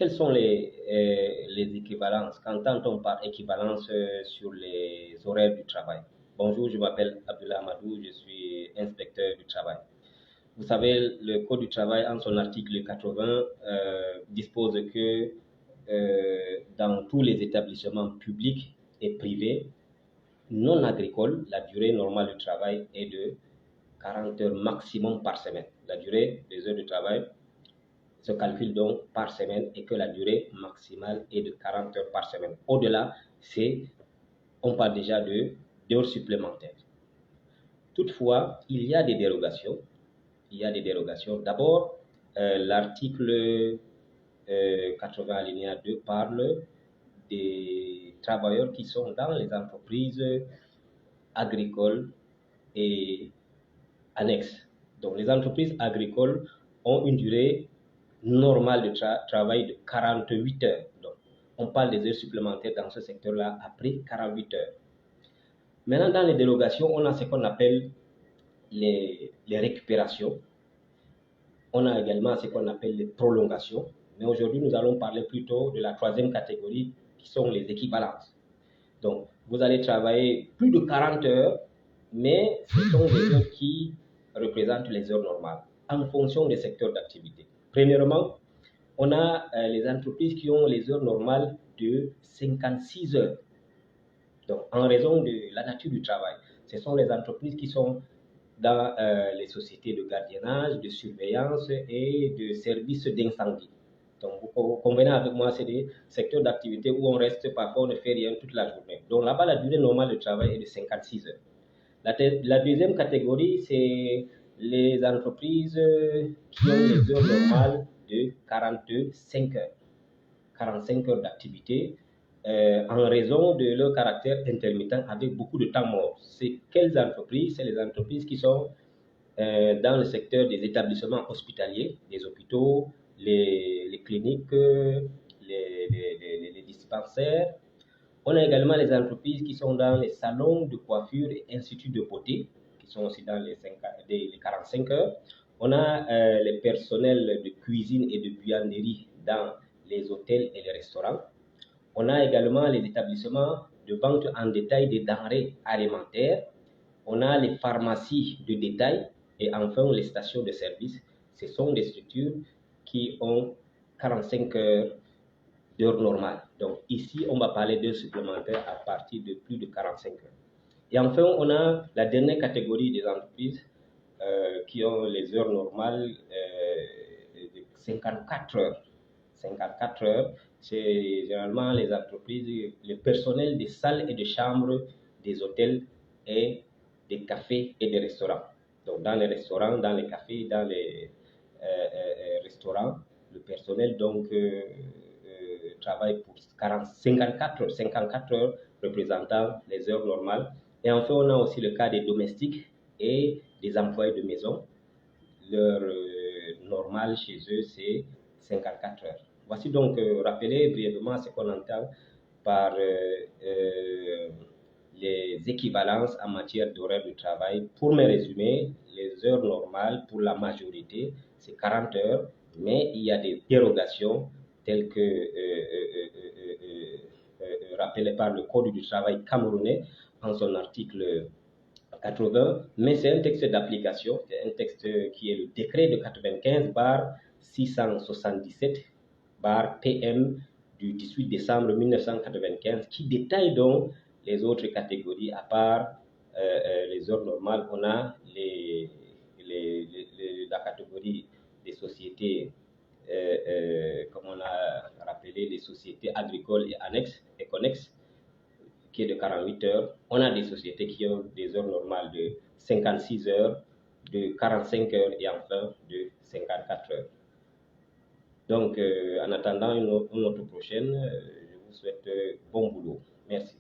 quelles sont les équivalences? Qu'entend-on par équivalence sur les horaires du travail? Bonjour, je m'appelle Abdullah Amadou, je suis inspecteur du travail. Vous savez, le Code du travail, en son article 80, dispose que dans tous les établissements publics et privés non agricoles, la durée normale du travail est de 40 heures maximum par semaine. La durée des heures de travail se calcule donc par semaine et que la durée maximale est de 40 heures par semaine. Au-delà, on parle déjà d'heures supplémentaires. Toutefois, il y a des dérogations. D'abord, l'article 80 alinéa 2 parle des travailleurs qui sont dans les entreprises agricoles et annexes. Donc, les entreprises agricoles ont une durée normale de travail de 48 heures. Donc, on parle des heures supplémentaires dans ce secteur-là après 48 heures. Maintenant, dans les dérogations, on a ce qu'on appelle les récupérations. On a également ce qu'on appelle les prolongations. Mais aujourd'hui, nous allons parler plutôt de la troisième catégorie qui sont les équivalences. Donc, vous allez travailler plus de 40 heures, mais ce sont des heures qui représentent les heures normales en fonction des secteurs d'activité. Premièrement, on a les entreprises qui ont les heures normales de 56 heures. Donc, en raison de la nature du travail, ce sont les entreprises qui sont dans les sociétés de gardiennage, de surveillance et de services d'incendie. Donc, vous convenez avec moi, c'est des secteurs d'activité où on reste, parfois on ne fait rien toute la journée. Donc là-bas, la durée normale de travail est de 56 heures. La deuxième catégorie, c'est les entreprises qui ont les heures normales de 45 heures. 45 heures d'activité en raison de leur caractère intermittent avec beaucoup de temps mort. C'est quelles entreprises? C'est les entreprises qui sont dans le secteur des établissements hospitaliers, les hôpitaux, les cliniques, les dispensaires. On a également les entreprises qui sont dans les salons de coiffure et instituts de beauté, qui sont aussi dans les 45 heures. On a les personnels de cuisine et de buanderie dans les hôtels et les restaurants. On a également les établissements de vente en détail des denrées alimentaires. On a les pharmacies de détail et enfin les stations de service. Ce sont des structures qui ont 45 heures d'heures normales. Donc ici, on va parler d'heures supplémentaires à partir de plus de 45 heures. Et enfin, on a la dernière catégorie des entreprises qui ont les heures normales de 54 heures. 54 heures, c'est généralement les entreprises, le personnel des salles et des chambres, des hôtels et des cafés et des restaurants. Donc dans les restaurants, dans les cafés, dans les restaurants, le personnel donc travaille pour 54 heures représentant les heures normales. Et enfin, on a aussi le cas des domestiques et des employés de maison. L'heure normale chez eux, c'est 54 heures. Voici donc rappeler brièvement ce qu'on entend par les équivalences en matière d'horaire de travail. Pour me résumer, les heures normales pour la majorité, c'est 40 heures, mais il y a des dérogations telles que rappelées par le Code du travail camerounais en son article 80, mais c'est un texte d'application, c'est un texte qui est le décret de 95/677/PM du 18 décembre 1995 qui détaille donc les autres catégories. À part les heures normales, on a la catégorie des sociétés, comme on a rappelé, les sociétés agricoles et annexes et connexes, qui est de 48 heures. On a des sociétés qui ont des heures normales de 56 heures, de 45 heures et enfin de 54 heures. Donc, en attendant une autre prochaine, je vous souhaite bon boulot. Merci.